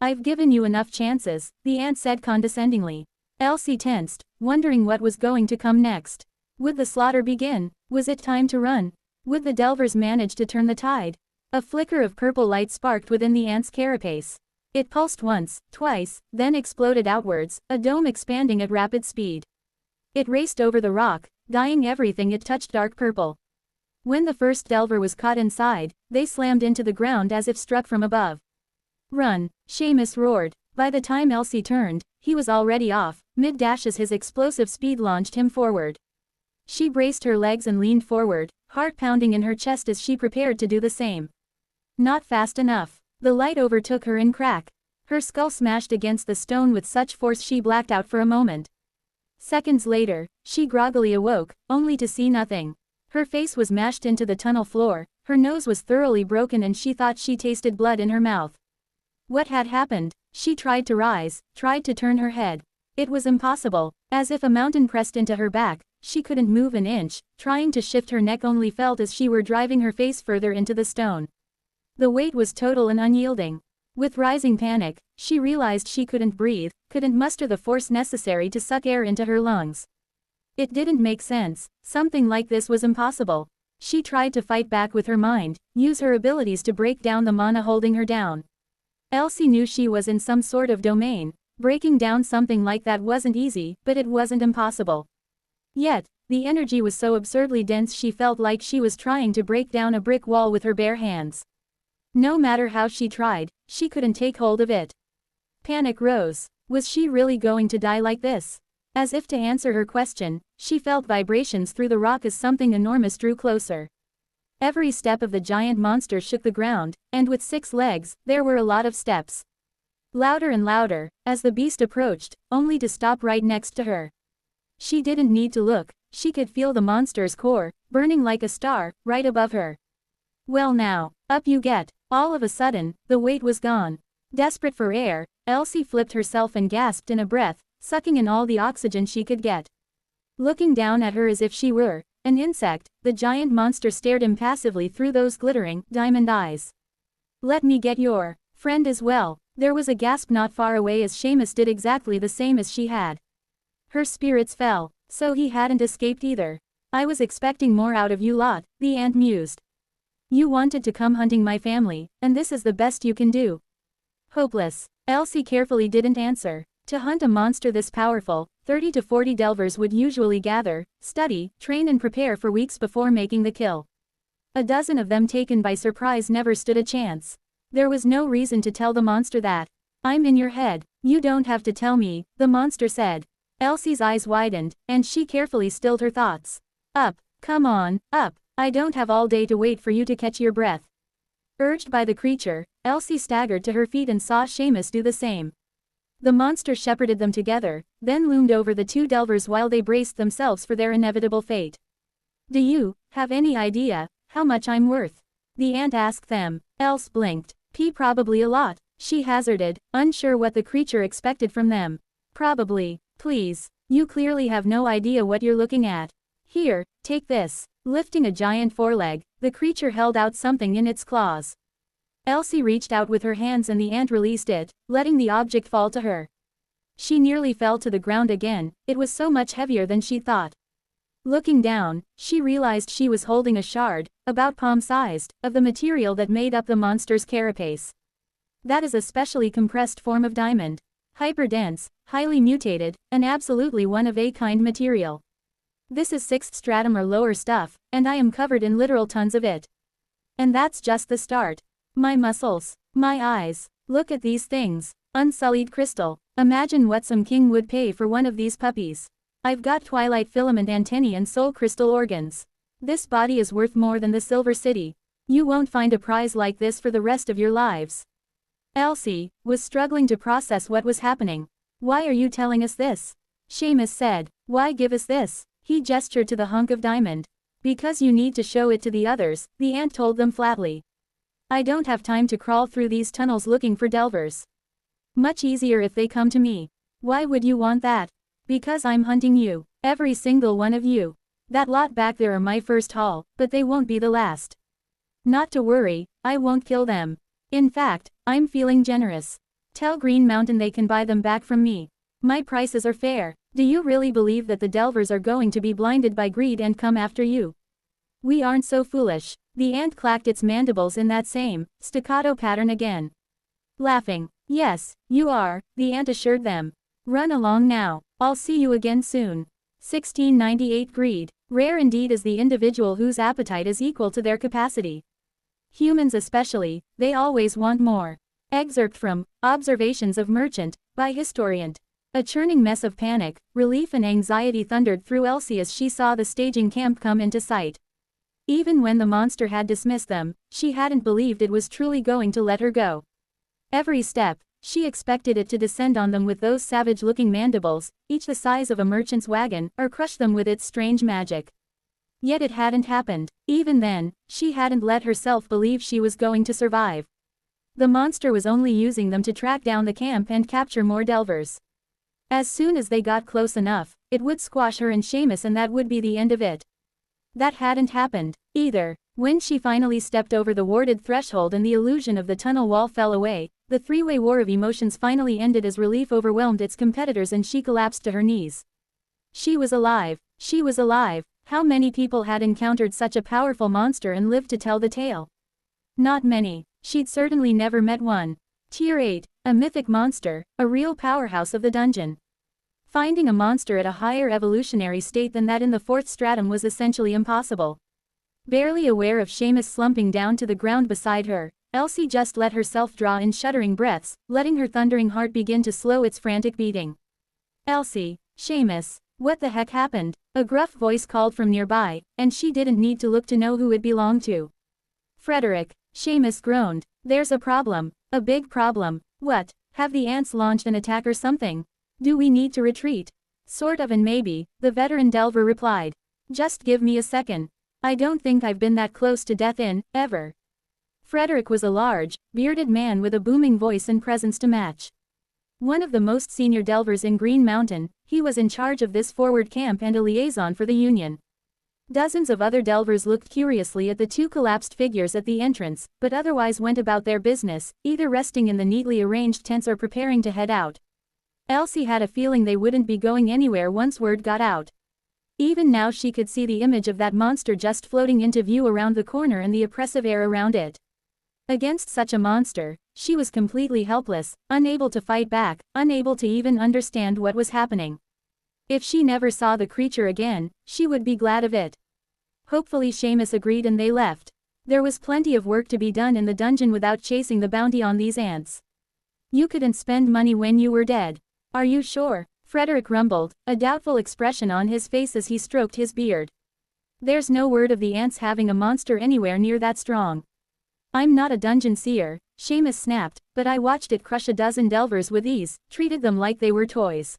I've given you enough chances, the ant said condescendingly. Elsie tensed, wondering what was going to come next. Would the slaughter begin? Was it time to run? Would the delvers manage to turn the tide? A flicker of purple light sparked within the ant's carapace. It pulsed once, twice, then exploded outwards, a dome expanding at rapid speed. It raced over the rock, dyeing everything it touched dark purple. When the first delver was caught inside, they slammed into the ground as if struck from above. Run, Seamus roared. By the time Elsie turned, he was already off, mid-dash as his explosive speed launched him forward. She braced her legs and leaned forward, heart pounding in her chest as she prepared to do the same. Not fast enough. The light overtook her in crack. Her skull smashed against the stone with such force she blacked out for a moment. Seconds later, she groggily awoke, only to see nothing. Her face was mashed into the tunnel floor, her nose was thoroughly broken and she thought she tasted blood in her mouth. What had happened? She tried to rise, tried to turn her head. It was impossible. As if a mountain pressed into her back, she couldn't move an inch, trying to shift her neck only felt as she were driving her face further into the stone. The weight was total and unyielding. With rising panic, she realized she couldn't breathe, couldn't muster the force necessary to suck air into her lungs. It didn't make sense. Something like this was impossible. She tried to fight back with her mind, use her abilities to break down the mana holding her down. Elsie knew she was in some sort of domain, Breaking down something like that wasn't easy, but it wasn't impossible. Yet, the energy was so absurdly dense she felt like she was trying to break down a brick wall with her bare hands. No matter how she tried, she couldn't take hold of it. Panic rose. Was she really going to die like this? As if to answer her question, she felt vibrations through the rock as something enormous drew closer. Every step of the giant monster shook the ground, and with 6 legs, there were a lot of steps. Louder and louder, as the beast approached, only to stop right next to her. She didn't need to look, she could feel the monster's core, burning like a star, right above her. Well now, up you get. All of a sudden, the weight was gone. Desperate for air, Elsie flipped herself and gasped in a breath, sucking in all the oxygen she could get. Looking down at her as if she were an insect, the giant monster stared impassively through those glittering, diamond eyes. Let me get your friend as well. There was a gasp not far away as Seamus did exactly the same as she had. Her spirits fell, so he hadn't escaped either. I was expecting more out of you lot, the ant mused. You wanted to come hunting my family, and this is the best you can do. Hopeless. Elsie carefully didn't answer. To hunt a monster this powerful, 30 to 40 delvers would usually gather, study, train and prepare for weeks before making the kill. A dozen of them taken by surprise never stood a chance. There was no reason to tell the monster that. I'm in your head. You don't have to tell me, the monster said. Elsie's eyes widened, and she carefully stilled her thoughts. Up, come on, up. I don't have all day to wait for you to catch your breath. Urged by the creature, Elsie staggered to her feet and saw Seamus do the same. The monster shepherded them together, then loomed over the 2 delvers while they braced themselves for their inevitable fate. Do you have any idea how much I'm worth? The ant asked them. Else blinked. Probably a lot, she hazarded, unsure what the creature expected from them. Probably. Please. You clearly have no idea what you're looking at. Here, take this. Lifting a giant foreleg, the creature held out something in its claws. Elsie reached out with her hands and the ant released it, letting the object fall to her. She nearly fell to the ground again, it was so much heavier than she thought. Looking down, she realized she was holding a shard, about palm-sized, of the material that made up the monster's carapace. That is a specially compressed form of diamond. Hyper-dense, highly mutated, and absolutely one-of-a-kind material. This is 6th stratum or lower stuff, and I am covered in literal tons of it. And that's just the start. My muscles, my eyes, look at these things. Unsullied crystal. Imagine what some king would pay for one of these puppies. I've got twilight filament antennae and soul crystal organs. This body is worth more than the Silver City. You won't find a prize like this for the rest of your lives. Elsie was struggling to process what was happening. Why are you telling us this? Seamus said. Why give us this? He gestured to the hunk of diamond. Because you need to show it to the others, the ant told them flatly. I don't have time to crawl through these tunnels looking for delvers. Much easier if they come to me. Why would you want that? Because I'm hunting you. Every single one of you. That lot back there are my first haul, but they won't be the last. Not to worry, I won't kill them. In fact, I'm feeling generous. Tell Green Mountain they can buy them back from me. My prices are fair. Do you really believe that the delvers are going to be blinded by greed and come after you? We aren't so foolish. The ant clacked its mandibles in that same, staccato pattern again. Laughing. Yes, you are, the ant assured them. Run along now. I'll see you again soon. 1698 Greed. Rare indeed is the individual whose appetite is equal to their capacity. Humans especially, they always want more. Excerpt from Observations of Merchant, by Historian. A churning mess of panic, relief and anxiety thundered through Elsie as she saw the staging camp come into sight. Even when the monster had dismissed them, she hadn't believed it was truly going to let her go. Every step, she expected it to descend on them with those savage-looking mandibles, each the size of a merchant's wagon, or crush them with its strange magic. Yet it hadn't happened. Even then, she hadn't let herself believe she was going to survive. The monster was only using them to track down the camp and capture more delvers. As soon as they got close enough, it would squash her and Seamus and that would be the end of it. That hadn't happened, either. When she finally stepped over the warded threshold and the illusion of the tunnel wall fell away, the three-way war of emotions finally ended as relief overwhelmed its competitors and she collapsed to her knees. She was alive. She was alive. How many people had encountered such a powerful monster and lived to tell the tale? Not many. She'd certainly never met one. Tier 8. A mythic monster, a real powerhouse of the dungeon. Finding a monster at a higher evolutionary state than that in the fourth stratum was essentially impossible. Barely aware of Seamus slumping down to the ground beside her, Elsie just let herself draw in shuddering breaths, letting her thundering heart begin to slow its frantic beating. Elsie, Seamus, what the heck happened? A gruff voice called from nearby, and she didn't need to look to know who it belonged to. Frederick, Seamus groaned. There's a problem. A big problem. What? Have the ants launched an attack or something? Do we need to retreat? Sort of and maybe, the veteran Delver replied. Just give me a second. I don't think I've been that close to death in, ever. Frederick was a large, bearded man with a booming voice and presence to match. One of the most senior Delvers in Green Mountain, he was in charge of this forward camp and a liaison for the Union. Dozens of other Delvers looked curiously at the two collapsed figures at the entrance, but otherwise went about their business, either resting in the neatly arranged tents or preparing to head out. Elsie had a feeling they wouldn't be going anywhere once word got out. Even now she could see the image of that monster just floating into view around the corner and the oppressive air around it. Against such a monster, she was completely helpless, unable to fight back, unable to even understand what was happening. If she never saw the creature again, she would be glad of it. Hopefully Seamus agreed and they left. There was plenty of work to be done in the dungeon without chasing the bounty on these ants. You couldn't spend money when you were dead. Are you sure? Frederick rumbled, a doubtful expression on his face as he stroked his beard. There's no word of the ants having a monster anywhere near that strong. I'm not a dungeon seer, Seamus snapped, but I watched it crush a dozen Delvers with ease, treated them like they were toys.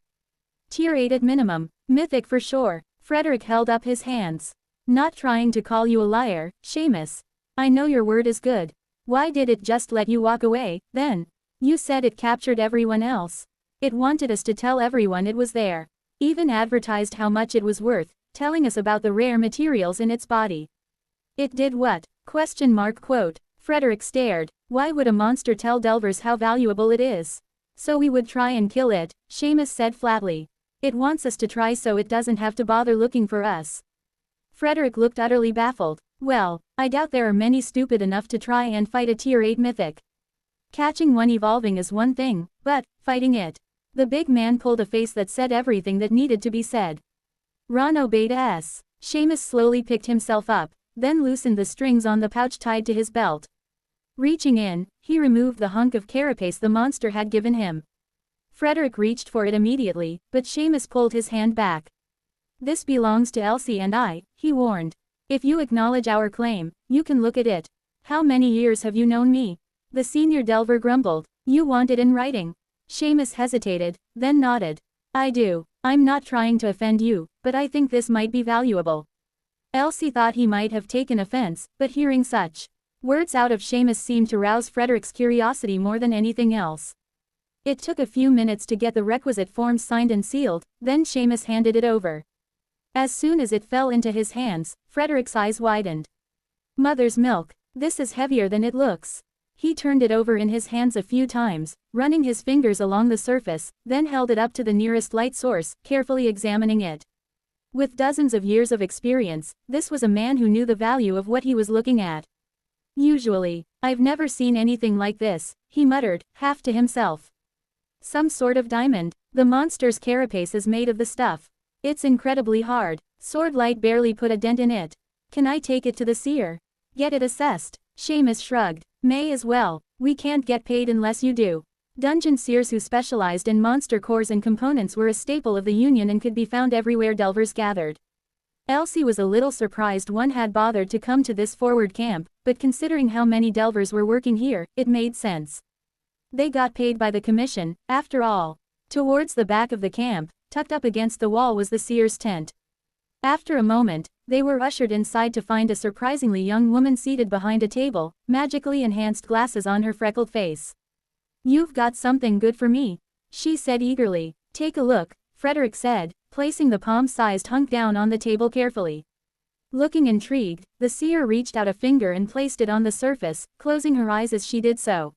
Tier 8 at minimum, mythic for sure. Frederick held up his hands. Not trying to call you a liar, Seamus. I know your word is good. Why did it just let you walk away, then? You said it captured everyone else. It wanted us to tell everyone it was there. Even advertised how much it was worth, telling us about the rare materials in its body. It did what? Question mark quote. Frederick stared. Why would a monster tell Delvers how valuable it is? So we would try and kill it, Seamus said flatly. It wants us to try so it doesn't have to bother looking for us. Frederick looked utterly baffled. Well, I doubt there are many stupid enough to try and fight a tier 8 mythic. Catching one evolving is one thing, but fighting it. The big man pulled a face that said everything that needed to be said. Ron obeyed us. Seamus slowly picked himself up, then loosened the strings on the pouch tied to his belt. Reaching in, he removed the hunk of carapace the monster had given him. Frederick reached for it immediately, but Seamus pulled his hand back. This belongs to Elsie and I, he warned. If you acknowledge our claim, you can look at it. How many years have you known me? The senior Delver grumbled. You want it in writing. Seamus hesitated, then nodded. I do. I'm not trying to offend you, but I think this might be valuable. Elsie thought he might have taken offense, but hearing such words out of Seamus seemed to rouse Frederick's curiosity more than anything else. It took a few minutes to get the requisite forms signed and sealed, then Seamus handed it over. As soon as it fell into his hands, Frederick's eyes widened. Mother's milk. This is heavier than it looks. He turned it over in his hands a few times, running his fingers along the surface, then held it up to the nearest light source, carefully examining it. With dozens of years of experience, this was a man who knew the value of what he was looking at. Usually, I've never seen anything like this, he muttered, half to himself. Some sort of diamond. The monster's carapace is made of the stuff. It's incredibly hard. Swordlight barely put a dent in it. Can I take it to the seer? Get it assessed? Seamus shrugged. May as well. We can't get paid unless you do. Dungeon seers who specialized in monster cores and components were a staple of the Union and could be found everywhere Delvers gathered. Elsie was a little surprised one had bothered to come to this forward camp, but considering how many Delvers were working here, it made sense. They got paid by the commission, after all. Towards the back of the camp, tucked up against the wall was the seer's tent. After a moment, they were ushered inside to find a surprisingly young woman seated behind a table, magically enhanced glasses on her freckled face. You've got something good for me, she said eagerly. Take a look, Frederick said, placing the palm-sized hunk down on the table carefully. Looking intrigued, the seer reached out a finger and placed it on the surface, closing her eyes as she did so.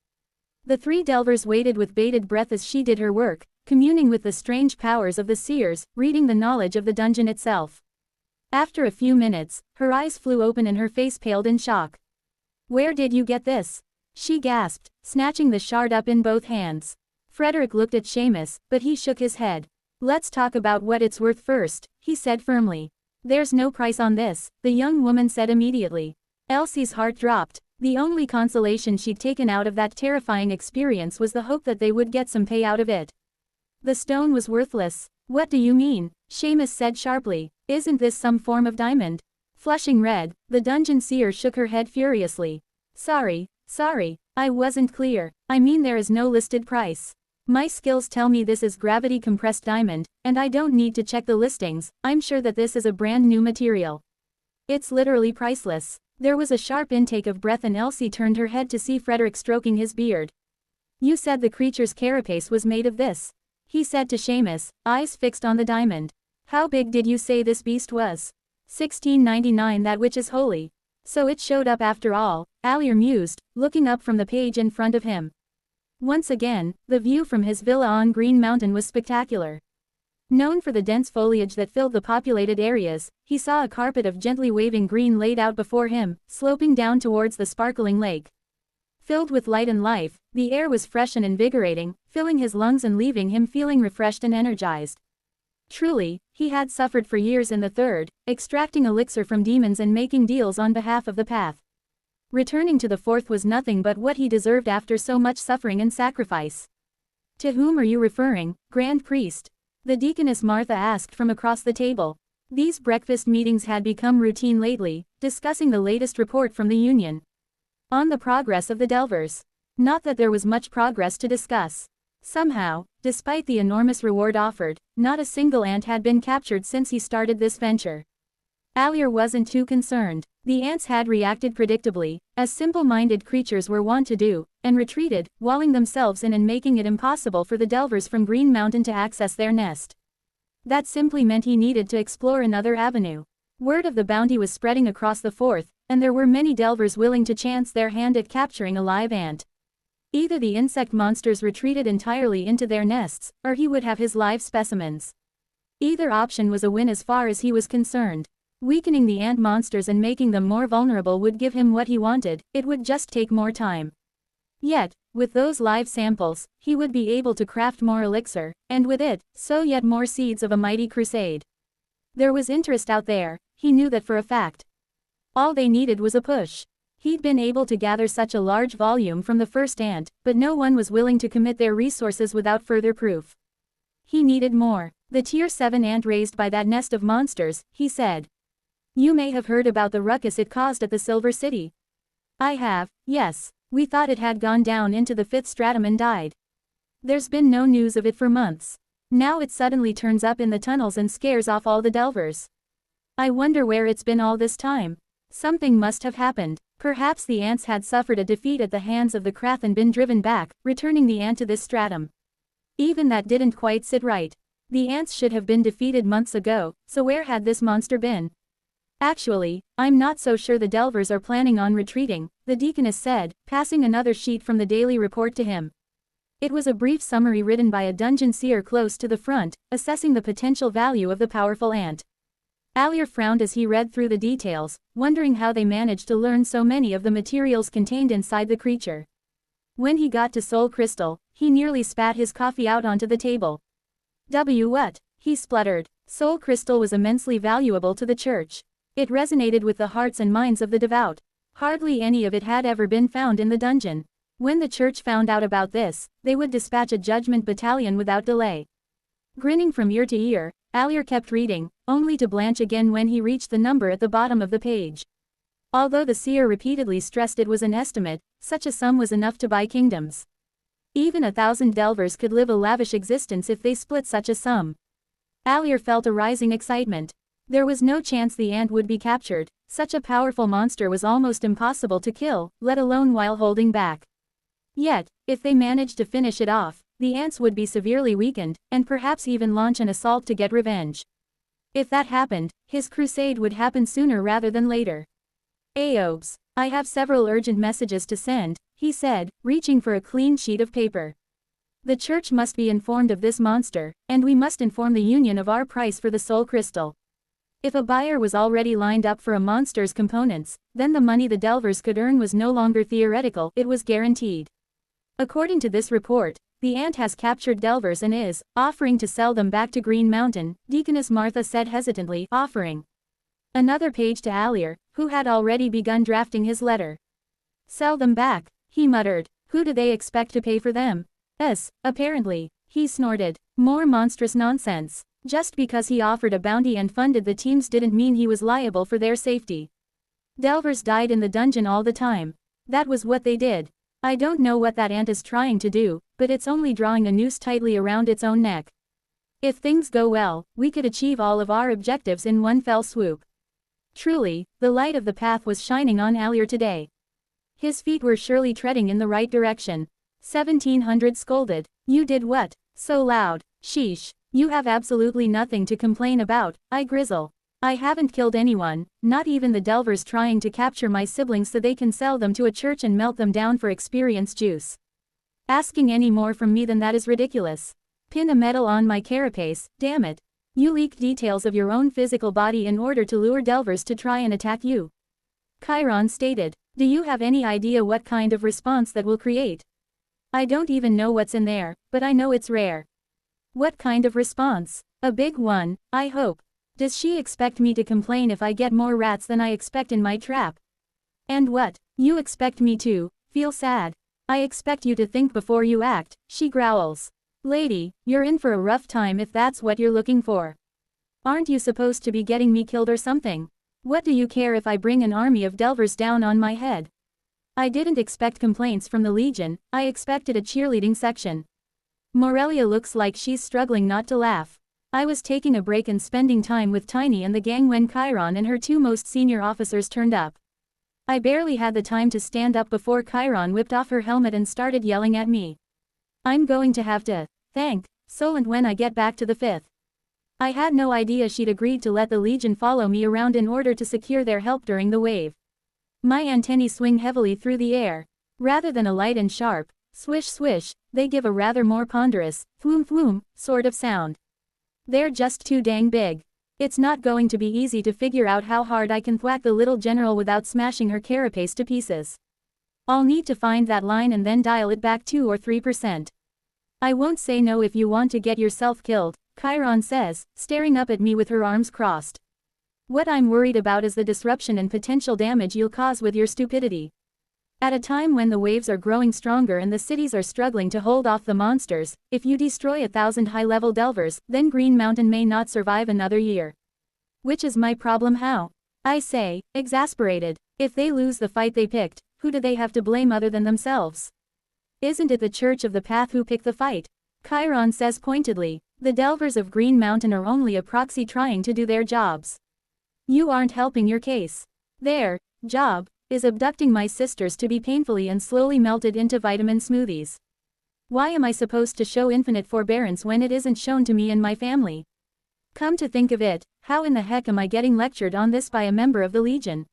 The three Delvers waited with bated breath as she did her work, communing with the strange powers of the seers, reading the knowledge of the dungeon itself. After a few minutes, her eyes flew open and her face paled in shock. Where did you get this? She gasped, snatching the shard up in both hands. Frederick looked at Seamus, but he shook his head. Let's talk about what it's worth first, he said firmly. There's no price on this, the young woman said immediately. Elsie's heart dropped. The only consolation she'd taken out of that terrifying experience was the hope that they would get some pay out of it. The stone was worthless. What do you mean? Seamus said sharply. Isn't this some form of diamond? Flushing red, the dungeon seer shook her head furiously. Sorry, I wasn't clear. I mean there is no listed price. My skills tell me this is gravity-compressed diamond, and I don't need to check the listings. I'm sure that this is a brand new material. It's literally priceless. There was a sharp intake of breath and Elsie turned her head to see Frederick stroking his beard. You said the creature's carapace was made of this, he said to Seamus, eyes fixed on the diamond. How big did you say this beast was? 1699. That which is holy. So it showed up after all, Allier mused, looking up from the page in front of him. Once again, the view from his villa on Green Mountain was spectacular. Known for the dense foliage that filled the populated areas, he saw a carpet of gently waving green laid out before him, sloping down towards the sparkling lake. Filled with light and life, the air was fresh and invigorating, filling his lungs and leaving him feeling refreshed and energized. Truly, he had suffered for years in the third, extracting elixir from demons and making deals on behalf of the path. Returning to the fourth was nothing but what he deserved after so much suffering and sacrifice. To whom are you referring, Grand Priest? The deaconess Martha asked from across the table. These breakfast meetings had become routine lately, discussing the latest report from the Union on the progress of the Delvers. Not that there was much progress to discuss. Somehow, despite the enormous reward offered, not a single ant had been captured since he started this venture. Allier wasn't too concerned. The ants had reacted predictably, as simple-minded creatures were wont to do, and retreated, walling themselves in and making it impossible for the Delvers from Green Mountain to access their nest. That simply meant he needed to explore another avenue. Word of the bounty was spreading across the Forth, and there were many Delvers willing to chance their hand at capturing a live ant. Either the insect monsters retreated entirely into their nests, or he would have his live specimens. Either option was a win as far as he was concerned. Weakening the ant monsters and making them more vulnerable would give him what he wanted, it would just take more time. Yet, with those live samples, he would be able to craft more elixir, and with it, sow yet more seeds of a mighty crusade. There was interest out there, he knew that for a fact. All they needed was a push. He'd been able to gather such a large volume from the first ant, but no one was willing to commit their resources without further proof. He needed more. The Tier 7 ant raised by that nest of monsters, he said. You may have heard about the ruckus it caused at the Silver City. I have, yes. We thought it had gone down into the 5th stratum and died. There's been no news of it for months. Now it suddenly turns up in the tunnels and scares off all the Delvers. I wonder where it's been all this time. Something must have happened. Perhaps the ants had suffered a defeat at the hands of the Krath and been driven back, returning the ant to this stratum. Even that didn't quite sit right. The ants should have been defeated months ago, so where had this monster been? Actually, I'm not so sure the Delvers are planning on retreating, the deaconess said, passing another sheet from the daily report to him. It was a brief summary written by a dungeon seer close to the front, assessing the potential value of the powerful ant. Allier frowned as he read through the details, wondering how they managed to learn so many of the materials contained inside the creature. When he got to Soul Crystal, he nearly spat his coffee out onto the table. What? He spluttered. Soul Crystal was immensely valuable to the church. It resonated with the hearts and minds of the devout. Hardly any of it had ever been found in the dungeon. When the church found out about this, they would dispatch a judgment battalion without delay. Grinning from ear to ear, Allier kept reading, only to blanch again when he reached the number at the bottom of the page. Although the seer repeatedly stressed it was an estimate, such a sum was enough to buy kingdoms. Even 1,000 Delvers could live a lavish existence if they split such a sum. Allier felt a rising excitement. There was no chance the ant would be captured. Such a powerful monster was almost impossible to kill, let alone while holding back. Yet, if they managed to finish it off, the ants would be severely weakened, and perhaps even launch an assault to get revenge. If that happened, his crusade would happen sooner rather than later. Aobes, I have several urgent messages to send, he said, reaching for a clean sheet of paper. The church must be informed of this monster, and we must inform the Union of our price for the Soul Crystal. If a buyer was already lined up for a monster's components, then the money the Delvers could earn was no longer theoretical, it was guaranteed. According to this report, The ant has captured delvers and is offering to sell them back to Green Mountain, Deaconess Martha said hesitantly, offering another page to Allier, who had already begun drafting his letter. Sell them back, he muttered. Who do they expect to pay for them? Apparently. He snorted. More monstrous nonsense. Just because he offered a bounty and funded the teams didn't mean he was liable for their safety. Delvers died in the dungeon all the time. That was what they did. I don't know what that ant is trying to do, but it's only drawing a noose tightly around its own neck. If things go well, we could achieve all of our objectives in one fell swoop. Truly, the light of the path was shining on Allier today. His feet were surely treading in the right direction. 1700 scolded. You did what? So loud. Sheesh. You have absolutely nothing to complain about, I grizzle. I haven't killed anyone, not even the Delvers trying to capture my siblings so they can sell them to a church and melt them down for experience juice. Asking any more from me than that is ridiculous. Pin a medal on my carapace, damn it. You leaked details of your own physical body in order to lure Delvers to try and attack you. Chiron stated. Do you have any idea what kind of response that will create? I don't even know what's in there, but I know it's rare. What kind of response? A big one, I hope. Does she expect me to complain if I get more rats than I expect in my trap? And what? You expect me to feel sad? I expect you to think before you act, she growls. Lady, you're in for a rough time if that's what you're looking for. Aren't you supposed to be getting me killed or something? What do you care if I bring an army of Delvers down on my head? I didn't expect complaints from the Legion, I expected a cheerleading section. Morelia looks like she's struggling not to laugh. I was taking a break and spending time with Tiny and the gang when Chiron and her two most senior officers turned up. I barely had the time to stand up before Chiron whipped off her helmet and started yelling at me. I'm going to have to thank Solent when I get back to the 5th. I had no idea she'd agreed to let the Legion follow me around in order to secure their help during the wave. My antennae swing heavily through the air. Rather than a light and sharp swish swish, they give a rather more ponderous thwoom thwoom sort of sound. They're just too dang big. It's not going to be easy to figure out how hard I can thwack the little general without smashing her carapace to pieces. I'll need to find that line and then dial it back 2 or 3%. I won't say no if you want to get yourself killed, Chiron says, staring up at me with her arms crossed. What I'm worried about is the disruption and potential damage you'll cause with your stupidity. At a time when the waves are growing stronger and the cities are struggling to hold off the monsters, if you destroy 1,000 high-level Delvers, then Green Mountain may not survive another year. Which is my problem how? I say, exasperated. If they lose the fight they picked, who do they have to blame other than themselves? Isn't it the Church of the Path who picked the fight? Chiron says pointedly, the Delvers of Green Mountain are only a proxy trying to do their jobs. You aren't helping your case. Their job is abducting my sisters to be painfully and slowly melted into vitamin smoothies. Why am I supposed to show infinite forbearance when it isn't shown to me and my family? Come to think of it, how in the heck am I getting lectured on this by a member of the Legion?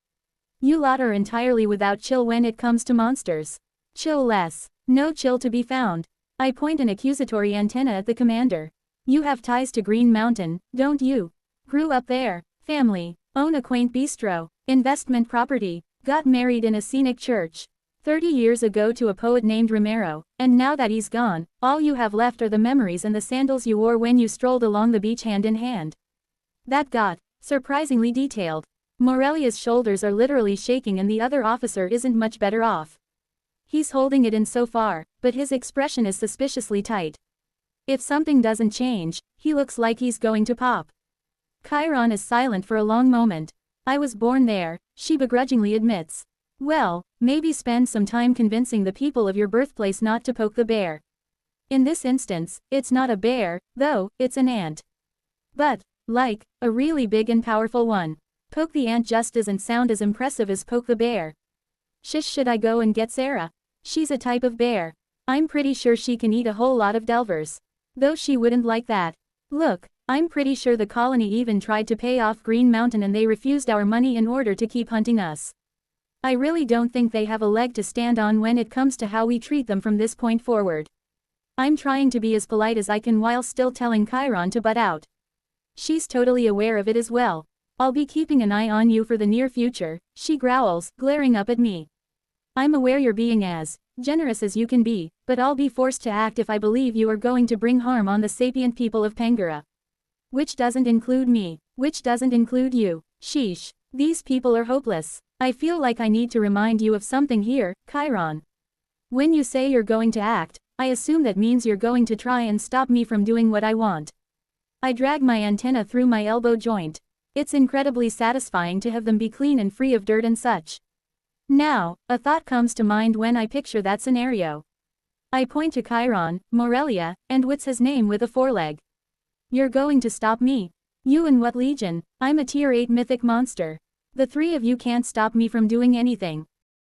You lot are entirely without chill when it comes to monsters. Chill less. No chill to be found. I point an accusatory antenna at the commander. You have ties to Green Mountain, don't you? Grew up there. Family. Own a quaint bistro. Investment property. Got married in a scenic church 30 years ago to a poet named Romero, and now that he's gone, all you have left are the memories and the sandals you wore when you strolled along the beach hand in hand. That got surprisingly detailed. Morelia's shoulders are literally shaking and the other officer isn't much better off. He's holding it in so far, but his expression is suspiciously tight. If something doesn't change, he looks like he's going to pop. Chiron is silent for a long moment. I was born there, she begrudgingly admits. Well, maybe spend some time convincing the people of your birthplace not to poke the bear. In this instance, it's not a bear, though, it's an ant. But, like, a really big and powerful one. Poke the ant just doesn't sound as impressive as poke the bear. Should I go and get Sarah? She's a type of bear. I'm pretty sure she can eat a whole lot of Delvers. Though she wouldn't like that. Look, I'm pretty sure the colony even tried to pay off Green Mountain and they refused our money in order to keep hunting us. I really don't think they have a leg to stand on when it comes to how we treat them from this point forward. I'm trying to be as polite as I can while still telling Chiron to butt out. She's totally aware of it as well. I'll be keeping an eye on you for the near future, she growls, glaring up at me. I'm aware you're being as generous as you can be, but I'll be forced to act if I believe you are going to bring harm on the sapient people of Pangara. Which doesn't include me. Which doesn't include you. Sheesh. These people are hopeless. I feel like I need to remind you of something here, Chiron. When you say you're going to act, I assume that means you're going to try and stop me from doing what I want. I drag my antenna through my elbow joint. It's incredibly satisfying to have them be clean and free of dirt and such. Now, a thought comes to mind when I picture that scenario. I point to Chiron, Morelia, and what's his name with a foreleg. You're going to stop me? You and what legion? I'm a tier 8 mythic monster. The three of you can't stop me from doing anything.